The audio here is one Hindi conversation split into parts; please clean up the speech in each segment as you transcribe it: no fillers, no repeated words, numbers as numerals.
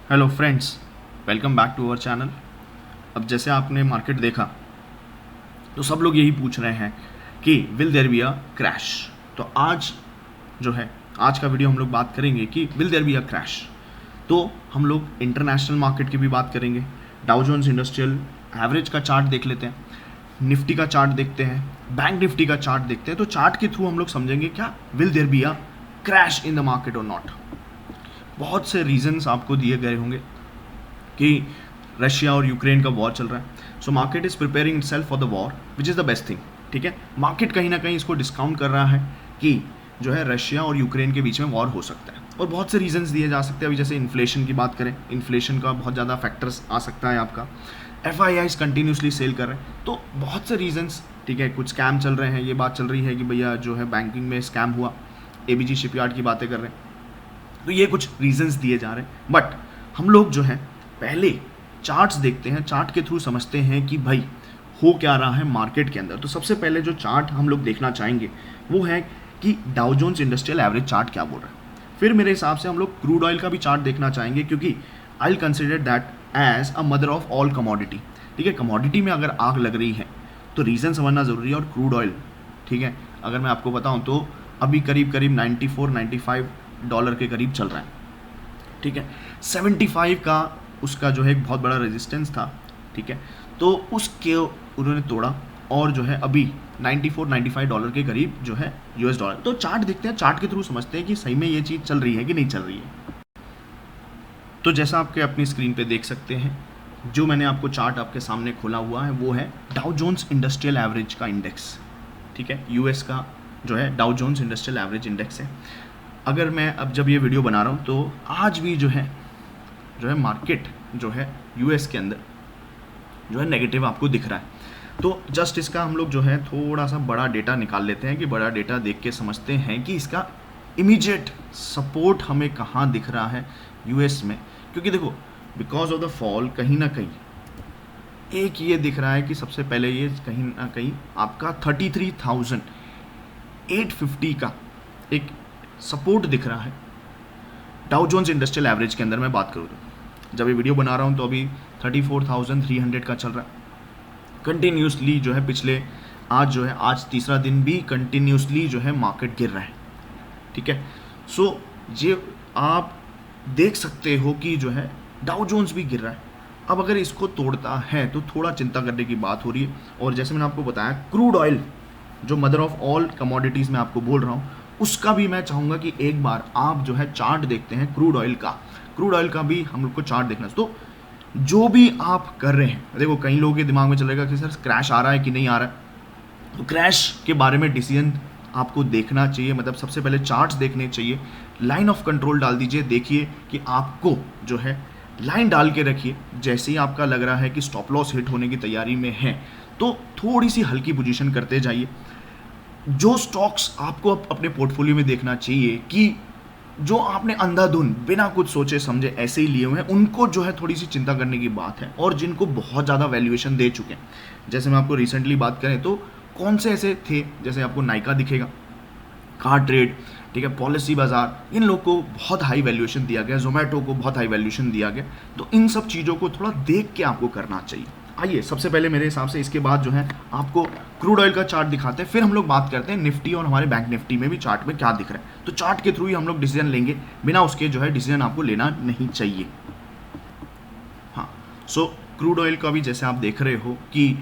Hello friends, welcome back to our channel. अब जैसे आपने मार्केट देखा तो सब लोग यही पूछ रहे हैं कि will there be a crash. तो आज जो है आज का वीडियो हम लोग बात करेंगे कि will there be a crash. तो हम लोग इंटरनेशनल मार्केट की भी बात करेंगे, डाउ जोन्स इंडस्ट्रियल एवरेज का चार्ट देख लेते हैं, निफ्टी का चार्ट देखते हैं, बैंक निफ्टी का चार्ट देखते हैं। तो चार्ट के थ्रू हम लोग समझेंगे क्या will there be a crash in the market और नॉट। बहुत से रीजंस आपको दिए गए होंगे कि रशिया और यूक्रेन का वॉर चल रहा है, so market is preparing itself for the war which is the best thing. ठीक है, मार्केट कहीं ना कहीं इसको डिस्काउंट कर रहा है कि जो है रशिया और यूक्रेन के बीच में वॉर हो सकता है, और बहुत से रीजंस दिए जा सकते हैं। अभी जैसे इन्फ्लेशन की बात करें, इन्फ्लेशन का बहुत ज़्यादा फैक्टर्स आ सकता है आपका। F I Is continuously sell कर रहे हैं, तो बहुत से रीजंस। ठीक है, कुछ स्कैम चल रहे हैं, ये बात चल रही है कि भैया जो है बैंकिंग में स्कैम हुआ, एबीजी शिपयार्ड की बातें कर रहे हैं। तो ये कुछ रीजंस दिए जा रहे हैं, बट हम लोग जो है पहले चार्ट्स देखते हैं, चार्ट के थ्रू समझते हैं कि भाई हो क्या रहा है मार्केट के अंदर। तो सबसे पहले जो चार्ट हम लोग देखना चाहेंगे वो है कि Dow Jones industrial average chart क्या बोल रहा है। फिर मेरे हिसाब से हम लोग क्रूड ऑयल का भी चार्ट देखना चाहेंगे, क्योंकि I will consider that as a mother of all commodity. ठीक है, कमोडिटी में अगर आग लग रही है तो रीज़न समझना ज़रूरी है। और क्रूड ऑयल, ठीक है, अगर मैं आपको बताऊं तो अभी करीब करीब 94-95 डॉलर के करीब चल रहा है। ठीक है, 75 का उसका जो है एक बहुत बड़ा रेजिस्टेंस था। ठीक है, तो उसके उन्होंने तोड़ा और जो है अभी 94-95 डॉलर के करीब जो है यूएस डॉलर। तो चार्ट देखते हैं, चार्ट के थ्रू समझते हैं कि सही में ये चीज़ चल रही है कि नहीं चल रही है। तो जैसा आपके अपनी स्क्रीन पे देख सकते हैं, जो मैंने आपको चार्ट आपके सामने खोला हुआ है वो है डाउ जोन्स इंडस्ट्रियल एवरेज का इंडेक्स। ठीक है, यूएस का जो है Dow Jones industrial average index है। अगर मैं अब जब ये वीडियो बना रहा हूँ तो आज भी जो है मार्केट जो है यूएस के अंदर जो है नेगेटिव आपको दिख रहा है। तो जस्ट इसका हम लोग जो है थोड़ा सा बड़ा डेटा निकाल लेते हैं, कि बड़ा डेटा देख के समझते हैं कि इसका इमीडिएट सपोर्ट हमें कहाँ दिख रहा है यूएस में। क्योंकि देखो, बिकॉज ऑफ द फॉल कहीं ना कहीं एक ये दिख रहा है कि सबसे पहले ये कहीं ना कहीं आपका 33,850 का एक सपोर्ट दिख रहा है डाउ जोन्स इंडस्ट्रियल एवरेज के अंदर। मैं बात करूँ तो जब ये वीडियो बना रहा हूँ तो अभी 34,300 का चल रहा है कंटिन्यूसली। जो है पिछले आज जो है आज तीसरा दिन भी कंटिन्यूसली जो है मार्केट गिर रहा है। ठीक है, सो ये आप देख सकते हो कि जो है डाउ जोन्स भी गिर रहा है। अब अगर इसको तोड़ता है तो थोड़ा चिंता करने की बात हो रही है। और जैसे मैंने आपको बताया, क्रूड ऑयल जो मदर ऑफ ऑल कमोडिटीज़ में आपको बोल रहा हूँ, उसका भी मैं चाहूँगा कि एक बार आप जो है चार्ट देखते हैं क्रूड ऑयल का भी हम लोग को चार्ट देखना। तो जो भी आप कर रहे हैं, देखो कई लोगों के दिमाग में चलेगा कि सर क्रैश आ रहा है कि नहीं आ रहा है। तो क्रैश के बारे में डिसीजन आपको देखना चाहिए, मतलब सबसे पहले चार्ट्स देखने चाहिए, लाइन ऑफ कंट्रोल डाल दीजिए, देखिए कि आपको जो है लाइन डाल के रखिए। जैसे ही आपका लग रहा है कि स्टॉप लॉस हिट होने की तैयारी में है तो थोड़ी सी हल्की पोजीशन करते जाइए। जो स्टॉक्स आपको अपने पोर्टफोलियो में देखना चाहिए कि जो आपने अंधाधुन बिना कुछ सोचे समझे ऐसे ही लिए हुए हैं, उनको जो है थोड़ी सी चिंता करने की बात है। और जिनको बहुत ज़्यादा वैल्यूएशन दे चुके हैं, जैसे मैं आपको रिसेंटली बात करें तो कौन से ऐसे थे, जैसे आपको नाइका दिखेगा, कार ट्रेड, ठीक है, पॉलिसी बाजार, इन लोग को बहुत हाई वैल्यूएशन दिया गया, जोमेटो को बहुत हाई वैल्यूएशन दिया गया। तो इन सब चीज़ों को थोड़ा देख के आपको करना चाहिए। आइए सबसे पहले मेरे हिसाब से इसके बाद जो है आपको क्रूड ऑयल का चार्ट दिखाते हैं, फिर हम लोग बात करते हैं निफ्टी और हमारे बैंक निफ्टी में भी चार्ट में क्या दिख रहा है। तो चार्ट के थ्रू ही हम लोग डिसीजन लेंगे, बिना उसके जो है डिसीजन आपको लेना नहीं चाहिए। हाँ, सो क्रूड ऑयल का भी जैसे आप देख रहे हो कि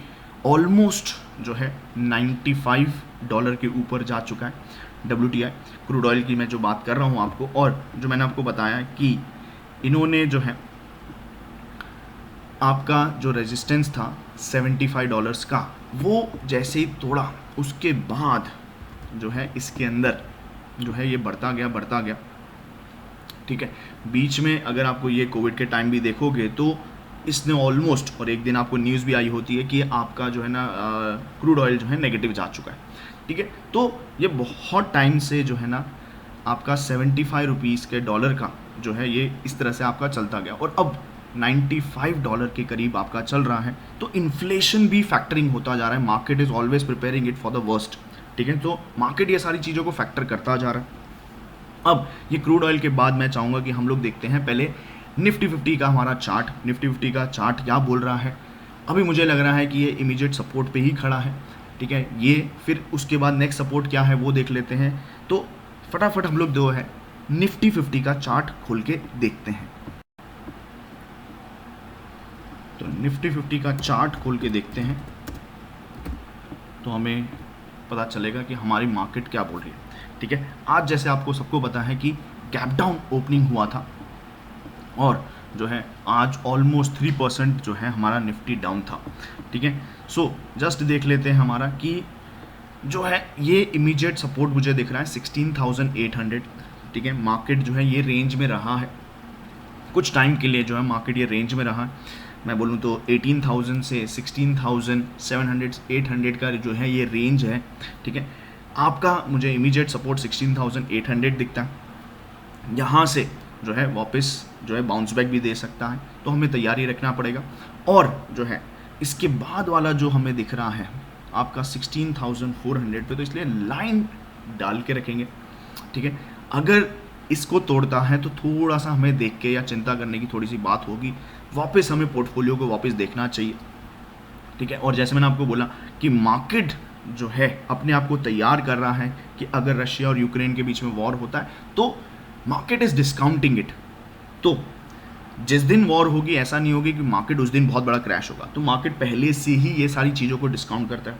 ऑलमोस्ट जो है 95 डॉलर के ऊपर जा चुका है WTI क्रूड ऑयल की मैं जो बात कर रहा हूँ आपको। और जो मैंने आपको बताया कि इन्होंने जो है आपका जो रेजिस्टेंस था 75 डॉलर्स का, वो जैसे ही तोड़ा उसके बाद जो है इसके अंदर जो है ये बढ़ता गया। ठीक है, बीच में अगर आपको ये कोविड के टाइम भी देखोगे तो इसने ऑलमोस्ट, और एक दिन आपको न्यूज़ भी आई होती है कि आपका जो है ना क्रूड ऑयल जो है नेगेटिव जा चुका है। ठीक है, तो ये बहुत टाइम से जो है ना आपका 75 रुपीज़ के डॉलर का जो है ये इस तरह से आपका चलता गया, और अब 95 डॉलर के करीब आपका चल रहा है। तो इन्फ्लेशन भी फैक्टरिंग होता जा रहा है, market is always preparing it for the worst. ठीक है, तो मार्केट ये सारी चीज़ों को फैक्टर करता जा रहा है। अब ये क्रूड ऑयल के बाद मैं चाहूँगा कि हम लोग देखते हैं पहले निफ्टी 50 का हमारा चार्ट, निफ्टी 50 का चार्ट क्या बोल रहा है, अभी मुझे लग रहा है कि ये इमीडिएट सपोर्ट पे ही खड़ा है, ठीक है। ये फिर उसके बाद नेक्स्ट सपोर्ट क्या है वो देख लेते हैं। तो फटाफट हम लोग जो है निफ्टी 50 का चार्ट खोल के देखते हैं। तो निफ्टी 50 का चार्ट खोल के देखते हैं तो हमें पता चलेगा कि हमारी मार्केट क्या बोल रही है, ठीक है। आज जैसे आपको सबको पता है कि गैप डाउन ओपनिंग हुआ था और जो है आज ऑलमोस्ट 3% जो है हमारा निफ्टी डाउन था, ठीक है। सो जस्ट देख लेते हैं हमारा कि जो है ये इमीडिएट सपोर्ट मुझे दिख रहा है 16,800, ठीक है। मार्केट जो है ये रेंज में रहा है कुछ टाइम के लिए, जो है मार्केट ये रेंज में रहा। मैं बोलूँ तो 18,000 से 16,700 800 का जो है ये रेंज है, ठीक है। आपका मुझे इमीडिएट सपोर्ट 16,800 दिखता है। यहाँ से जो है वापस जो है बाउंस बैक भी दे सकता है, तो हमें तैयारी रखना पड़ेगा। और जो है इसके बाद वाला जो हमें दिख रहा है आपका 16,400 पे, तो इसलिए लाइन डाल के रखेंगे, ठीक है। अगर इसको तोड़ता है तो थोड़ा सा हमें देख के या चिंता करने की थोड़ी सी बात होगी, वापस हमें पोर्टफोलियो को वापस देखना चाहिए, ठीक है। और जैसे मैंने आपको बोला कि मार्केट जो है अपने आप को तैयार कर रहा है कि अगर रशिया और यूक्रेन के बीच में वॉर होता है तो मार्केट इज डिस्काउंटिंग इट। तो जिस दिन वॉर होगी ऐसा नहीं होगी कि मार्केट उस दिन बहुत बड़ा क्रैश होगा, तो मार्केट पहले से ही ये सारी चीज़ों को डिस्काउंट करता है।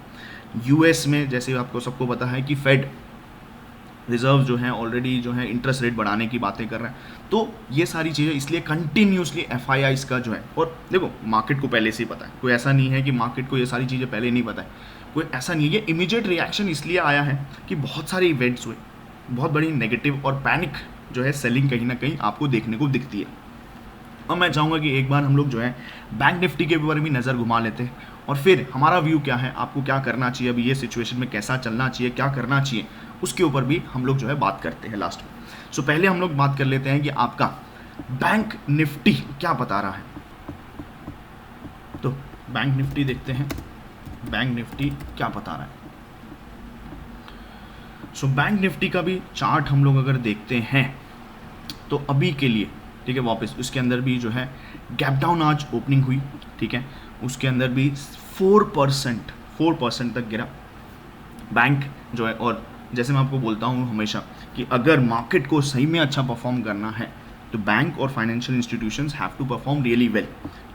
यूएस में जैसे आपको सबको पता है कि फेड रिजर्व जो है ऑलरेडी जो है इंटरेस्ट रेट बढ़ाने की बातें कर रहे हैं, तो ये सारी चीज़ें इसलिए कंटिन्यूसली एफआईआई का जो है, और देखो मार्केट को पहले से ही पता है, कोई ऐसा नहीं है कि मार्केट को ये सारी चीज़ें पहले नहीं पता है, कोई ऐसा नहीं है। ये इमीडिएट रिएक्शन इसलिए आया है कि बहुत सारे इवेंट्स हुए, बहुत बड़ी नेगेटिव और पैनिक जो है सेलिंग कहीं ना कहीं आपको देखने को दिखती है। अब मैं चाहूँगा कि एक बार हम लोग जो है बैंक निफ्टी के ऊपर भी नज़र घुमा लेते हैं और फिर हमारा व्यू क्या है, आपको क्या करना चाहिए, अभी ये सिचुएशन में कैसा चलना चाहिए, क्या करना चाहिए, उसके ऊपर भी हम लोग जो है बात करते हैं लास्ट में। सो पहले हम लोग बात कर लेते हैं कि आपका बैंक निफ्टी क्या बता रहा है। तो बैंक निफ्टी देखते हैं, बैंक निफ्टी क्या बता रहा है। सो बैंक निफ्टी का भी चार्ट हम लोग अगर देखते हैं तो अभी के लिए, ठीक है, वापस उसके अंदर भी जो है गैप डाउन आज ओपनिंग हुई, ठीक है। उसके अंदर भी 4% तक गिरा बैंक जो है। और जैसे मैं आपको बोलता हूँ हमेशा कि अगर मार्केट को सही में अच्छा परफॉर्म करना है तो बैंक और financial institutions have to perform really well,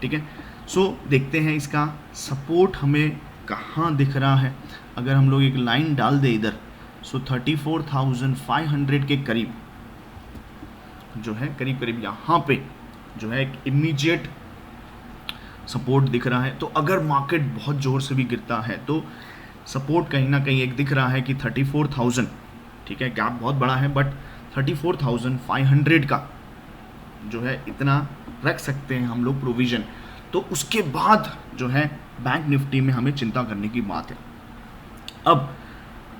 ठीक है। सो देखते हैं इसका सपोर्ट हमें कहाँ दिख रहा है। अगर हम लोग एक लाइन डाल दे इधर, सो 34,500 के करीब जो है, करीब यहाँ पे जो है एक इमीडिएट सपोर्ट दिख रहा है। तो अगर मार्केट बहुत ज़ोर से भी गिरता है तो सपोर्ट कहीं ना कहीं एक दिख रहा है कि 34,000, ठीक है। गैप बहुत बड़ा है बट 34,500 का जो है इतना रख सकते हैं हम लोग प्रोविज़न। तो उसके बाद जो है बैंक निफ्टी में हमें चिंता करने की बात है। अब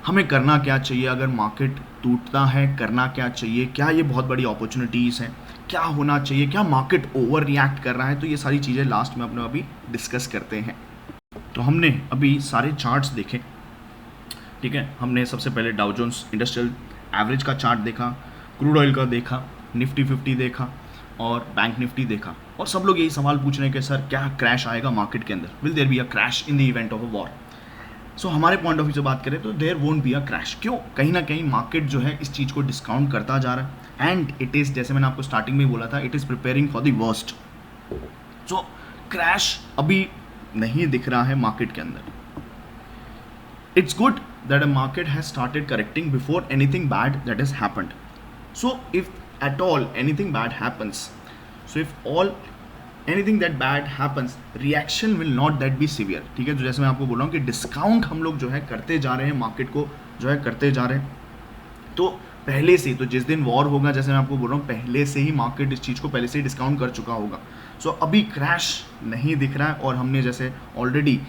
हमें करना क्या चाहिए, अगर मार्केट टूटता है करना क्या चाहिए, क्या ये बहुत बड़ी अपॉर्चुनिटीज़ हैं, क्या होना चाहिए, क्या मार्केट ओवर रिएक्ट कर रहा है, तो ये सारी चीज़ें लास्ट में अपने अभी डिस्कस करते हैं। तो हमने अभी सारे चार्ट्स देखे, ठीक है। हमने सबसे पहले डाउ जोन्स इंडस्ट्रियल एवरेज का चार्ट देखा, क्रूड ऑयल का देखा, निफ्टी 50 देखा और बैंक निफ्टी देखा। और सब लोग यही सवाल पूछ रहे हैं कि सर क्या क्रैश आएगा मार्केट के अंदर, will there be a crash in the event of a war. So हमारे पॉइंट ऑफ व्यू से बात करें तो there won't be a crash. क्यों? कहीं ना कहीं मार्केट जो है इस चीज़ को डिस्काउंट करता जा रहा है एंड इट इज़, जैसे मैंने आपको स्टार्टिंग में बोला था, it is preparing for the worst. So crash अभी नहीं दिख रहा है मार्केट के अंदर। It's good that a market has started correcting before anything bad that has happened. So if at all anything bad happens, so if all anything that bad happens, reaction will not that be severe, ठीक है। तो जैसे मैं आपको बोल रहा हूँ कि डिस्काउंट हम लोग जो है करते जा रहे हैं, मार्केट को जो है करते जा रहे हैं। तो पहले से, तो जिस दिन वॉर होगा, जैसे मैं आपको बोल रहा हूँ, पहले से ही मार्केट इस चीज़ को पहले से ही डिस्काउंट कर चुका होगा। सो अभी क्रैश नहीं दिख रहा है और हमने जैसे ऑलरेडी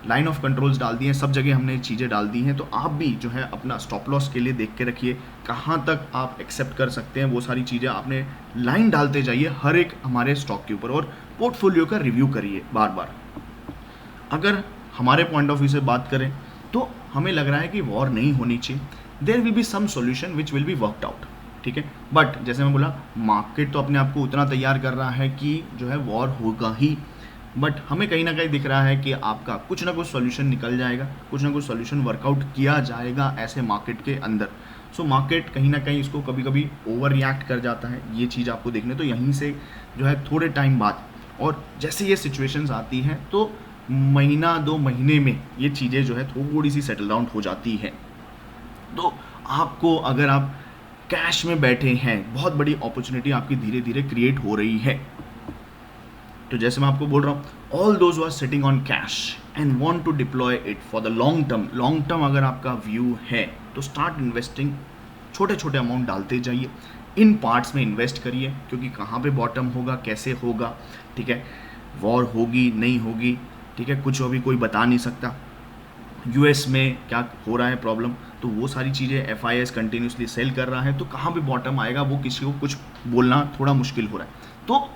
लाइन ऑफ कंट्रोल्स डाल दिए हैं, सब जगह हमने चीज़ें डाल दी हैं। तो आप भी जो है अपना स्टॉप लॉस के लिए देख के रखिए, कहाँ तक आप एक्सेप्ट कर सकते हैं, वो सारी चीज़ें आपने लाइन डालते जाइए हर एक हमारे स्टॉक के ऊपर और पोर्टफोलियो का रिव्यू करिए बार बार। अगर हमारे पॉइंट ऑफ व्यू से बात करें तो हमें लग रहा है कि वॉर नहीं होनी चाहिए, there will be some solution which will be worked out, ठीक है। बट जैसे मैं बोला, मार्केट तो अपने आप को उतना तैयार कर रहा है कि जो है वॉर होगा ही, बट हमें कहीं ना कहीं दिख रहा है कि आपका कुछ ना कुछ सॉल्यूशन निकल जाएगा, कुछ ना कुछ सॉल्यूशन वर्कआउट किया जाएगा ऐसे मार्केट के अंदर। सो मार्केट कहीं ना कहीं इसको कभी कभी ओवर रिएक्ट कर जाता है, ये चीज़ आपको देखने तो यहीं से जो है थोड़े टाइम बाद, और जैसे ये सिचुएशंस आती हैं तो महीना 2 महीने में ये चीज़ें जो है थोड़ी सी सेटल डाउन हो जाती है। तो आपको, अगर आप कैश में बैठे हैं, बहुत बड़ी अपॉर्चुनिटी आपकी धीरे धीरे क्रिएट हो रही है। तो जैसे मैं आपको बोल रहा हूँ, all those are sitting on cash and want to deploy it for the long term. Long term अगर आपका व्यू है तो स्टार्ट इन्वेस्टिंग, छोटे छोटे अमाउंट डालते जाइए, इन पार्ट्स में इन्वेस्ट करिए, क्योंकि कहाँ पे बॉटम होगा, कैसे होगा, ठीक है, वॉर होगी नहीं होगी, ठीक है, कुछ अभी कोई बता नहीं सकता, यूएस में क्या हो रहा है प्रॉब्लम, तो वो सारी चीज़ें FIS कंटिन्यूसली सेल कर रहा है, तो कहाँ पे बॉटम आएगा वो किसी को कुछ बोलना थोड़ा मुश्किल हो रहा है। तो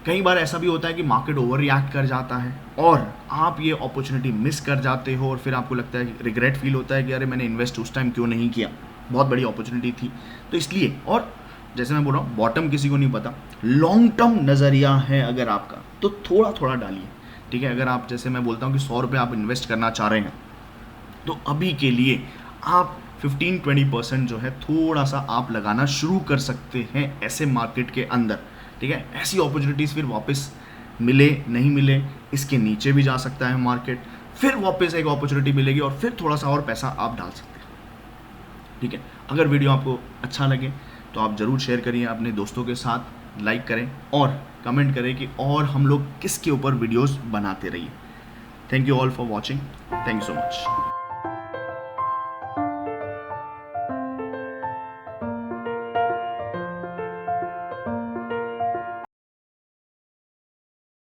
कई बार ऐसा भी होता है कि मार्केट ओवर रिएक्ट कर जाता है और आप ये अपॉर्चुनिटी मिस कर जाते हो, और फिर आपको लगता है, रिग्रेट फील होता है कि अरे मैंने इन्वेस्ट उस टाइम क्यों नहीं किया, बहुत बड़ी अपॉर्चुनिटी थी। तो इसलिए, और जैसे मैं बोल रहा हूँ, बॉटम किसी को नहीं पता, लॉन्ग टर्म नज़रिया है अगर आपका तो थोड़ा थोड़ा डालिए, ठीक है। अगर आप, जैसे मैं बोलता हूँ कि 100 रुपये आप इन्वेस्ट करना चाह रहे हैं, तो अभी के लिए आप 15-20% जो है थोड़ा सा आप लगाना शुरू कर सकते हैं ऐसे मार्केट के अंदर, ठीक है। ऐसी अपॉर्चुनिटीज़ फिर वापस मिले नहीं मिले, इसके नीचे भी जा सकता है मार्केट, फिर वापस एक अपॉर्चुनिटी मिलेगी और फिर थोड़ा सा और पैसा आप डाल सकते हैं, ठीक है। अगर वीडियो आपको अच्छा लगे तो आप ज़रूर शेयर करिए अपने दोस्तों के साथ, लाइक करें और कमेंट करें कि और हम लोग किसके ऊपर वीडियोस बनाते रहिए। Thank you all for watching, thank you so much.